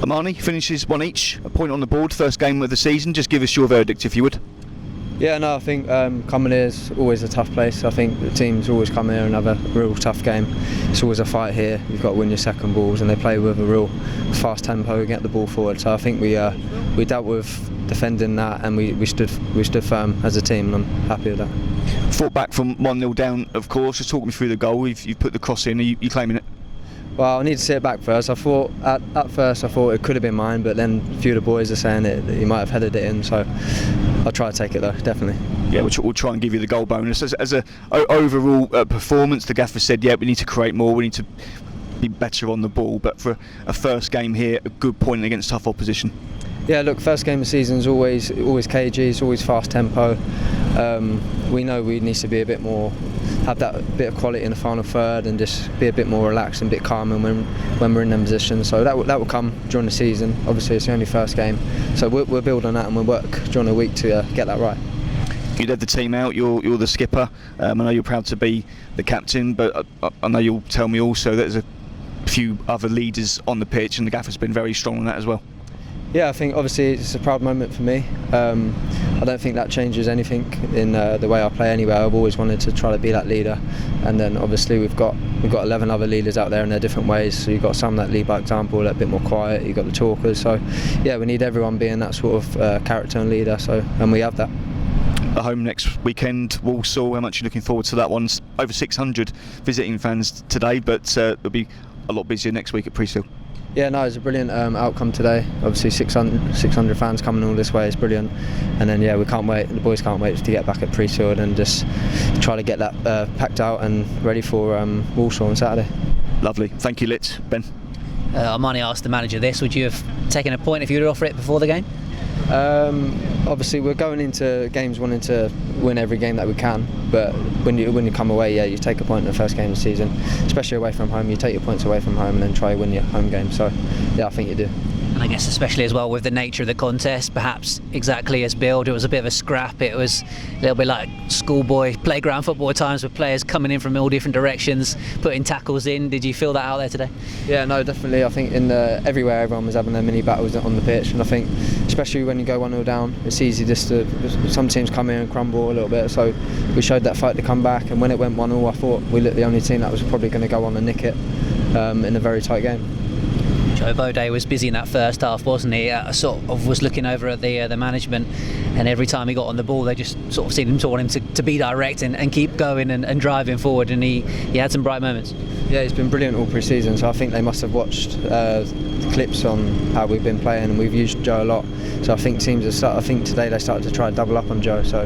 Armani finishes one each, a point on the board, first game of the season. Just give us your verdict if you would. Yeah, no, I think coming here is always a tough place. I think the teams always come here and have a real tough game. It's always a fight here. You've got to win your second balls, and they play with a real fast tempo and get the ball forward. So I think we dealt with defending that, and we stood firm as a team, and I'm happy with that. Fought back from 1-0 down, of course. Just talk me through the goal. You've put the cross in. Are you claiming it? Well, I need to see it back first. I thought at first it could have been mine, but then a few of the boys are saying that he might have headed it in. So I'll try to take it though, definitely. Yeah, we'll try and give you the goal bonus. As a overall performance, the gaffer said, yeah, we need to create more, we need to be better on the ball. But for a first game here, a good point against tough opposition. Yeah, look, first game of the season is always cagey, it's always fast tempo. We know we need to be a bit more, have that bit of quality in the final third, and just be a bit more relaxed and a bit calmer when we're in them positions. So that will come during the season. Obviously, it's the only first game, so we'll build on that and we'll work during the week to get that right. You led the team out. You're the skipper. I know you're proud to be the captain, but I know you'll tell me also that there's a few other leaders on the pitch, and the gaffer's been very strong on that as well. Yeah, I think obviously it's a proud moment for me. I don't think that changes anything in the way I play anyway. I've always wanted to try to be that leader, and then obviously we've got 11 other leaders out there in their different ways. So you've got some that lead by example, that a bit more quiet. You've got the talkers. So yeah, we need everyone being that sort of character and leader. So, and we have that. At home next weekend, Walsall. How much are you looking forward to that one? Over 600 visiting fans today, but it'll be a lot busier next week at Priestfield. Yeah, no, it's a brilliant outcome today. Obviously 600 fans coming all this way is brilliant, and then yeah, we can't wait, the boys can't wait to get back at Priestfield and just try to get that packed out and ready for Walsall on Saturday. Lovely, thank you Litz. Ben? Armani asked the manager this, would you have taken a point if you were to offer it before the game? Obviously we're going into games wanting to win every game that we can, but when you come away, yeah, you take a point in the first game of the season, especially away from home. You take your points away from home and then try to win your home game. So yeah, I think you do. And I guess especially as well with the nature of the contest, perhaps exactly as billed, it was a bit of a scrap. It was a little bit like schoolboy playground football at times, with players coming in from all different directions, putting tackles in. Did you feel that out there today? Yeah, no, definitely. I think everywhere everyone was having their mini battles on the pitch, and I think especially when you go 1-0 down, it's easy just to, some teams come in and crumble a little bit. So we showed that fight to come back, and when it went 1-0, I thought we looked the only team that was probably going to go on and nick it in a very tight game. Joe Bode was busy in that first half, wasn't he? Sort of was looking over at the management, and every time he got on the ball, they just sort of seemed to want him to be direct and keep going and driving forward, and he had some bright moments. Yeah, he's been brilliant all pre-season, so I think they must have watched clips on how we've been playing, and we've used Joe a lot. So I think I think today they started to try to double up on Joe. So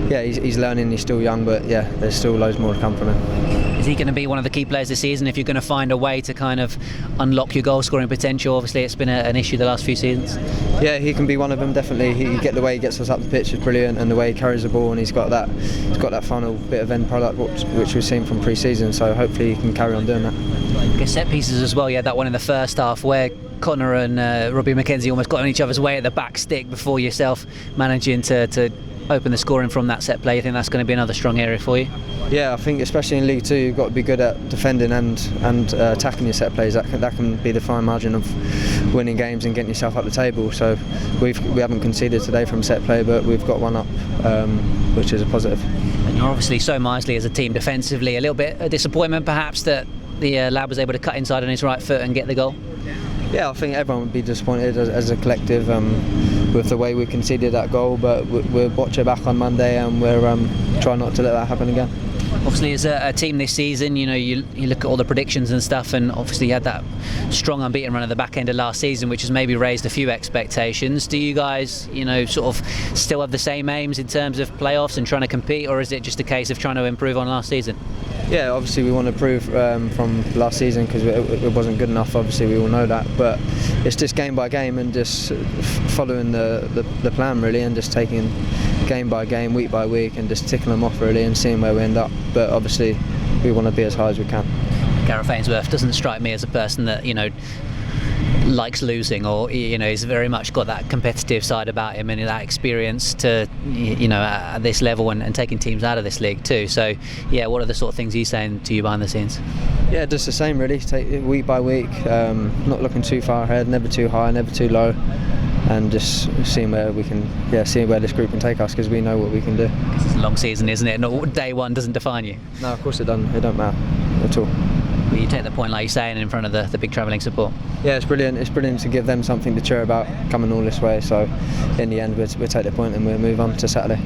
yeah, he's learning, he's still young, but yeah, there's still loads more to come from him. Is he going to be one of the key players this season if you're going to find a way to kind of unlock your goal scoring potential? Obviously it's been an issue the last few seasons. Yeah, he can be one of them, definitely. The way he gets us up the pitch is brilliant, and the way he carries the ball, and he's got that final bit of end product which we've seen from pre-season, so hopefully he can carry on doing that. I guess set pieces as well, you had that one in the first half where Connor and Robbie McKenzie almost got in each other's way at the back stick before yourself managing to open the scoring from that set play. You think that's going to be another strong area for you? Yeah, I think especially in League 2 you've got to be good at defending and attacking your set plays. That can be the fine margin of winning games and getting yourself up the table. So we haven't conceded today from set play, but we've got one up, which is a positive. And you're obviously so miserly as a team defensively. A little bit of disappointment perhaps that the lad was able to cut inside on his right foot and get the goal? Yeah, I think everyone would be disappointed as a collective with the way we conceded that goal, but we'll watch it back on Monday and we'll try not to let that happen again. Obviously as a team this season, you look at all the predictions and stuff, and obviously you had that strong unbeaten run at the back end of last season, which has maybe raised a few expectations. Do you guys sort of still have the same aims in terms of playoffs and trying to compete, or is it just a case of trying to improve on last season? Yeah, obviously we want to improve from last season because it wasn't good enough, obviously we all know that, but it's just game by game and just following the plan really, and just taking game by game, week by week, and just ticking them off really and seeing where we end up. But obviously we want to be as high as we can. Gareth Ainsworth doesn't strike me as a person that likes losing, or he's very much got that competitive side about him and that experience to at this level and taking teams out of this league too. So yeah, what are the sort of things he's saying to you behind the scenes? Yeah, just the same really. Take it week by week, not looking too far ahead, never too high, never too low, and just seeing where we can, seeing where this group can take us, because we know what we can do. It's a long season, isn't it? Not day one doesn't define you. No, of course it don't matter at all. But you take the point, like you're saying, in front of the big travelling support. Yeah, it's brilliant. It's brilliant to give them something to cheer about coming all this way. So in the end, we'll take the point and we'll move on to Saturday.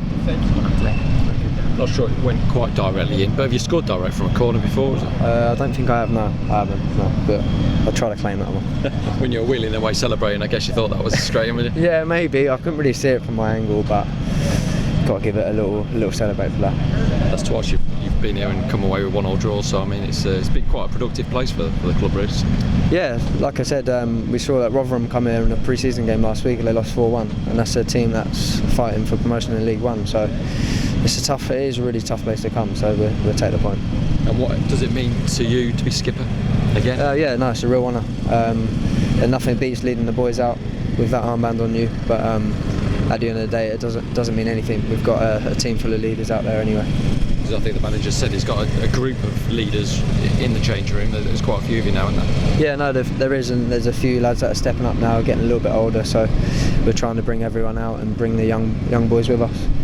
Not sure it went quite directly in, but have you scored direct from a corner before? I don't think I have, no. I haven't, no. But I'll try to claim that one. When you were wheeling away celebrating, I guess you thought that was straight in with you? Yeah, maybe. I couldn't really see it from my angle, but got to give it a little celebrate for that. That's twice you've been here and come away with 1-1 draw, so I mean it's been quite a productive place for the club, really. Yeah, like I said, we saw that Rotherham come here in a pre-season game last week and they lost 4-1, and that's a team that's fighting for promotion in League One. So it is a really tough place to come. So we'll take the point. And what does it mean to you to be skipper again? Yeah, no, it's a real honour. And nothing beats leading the boys out with that armband on you. But at the end of the day, it doesn't mean anything. We've got a team full of leaders out there anyway. I think the manager said he's got a group of leaders in the change room. There's quite a few of you now, isn't there? Yeah, no, there is, and there's a few lads that are stepping up now, getting a little bit older. So we're trying to bring everyone out and bring the young boys with us.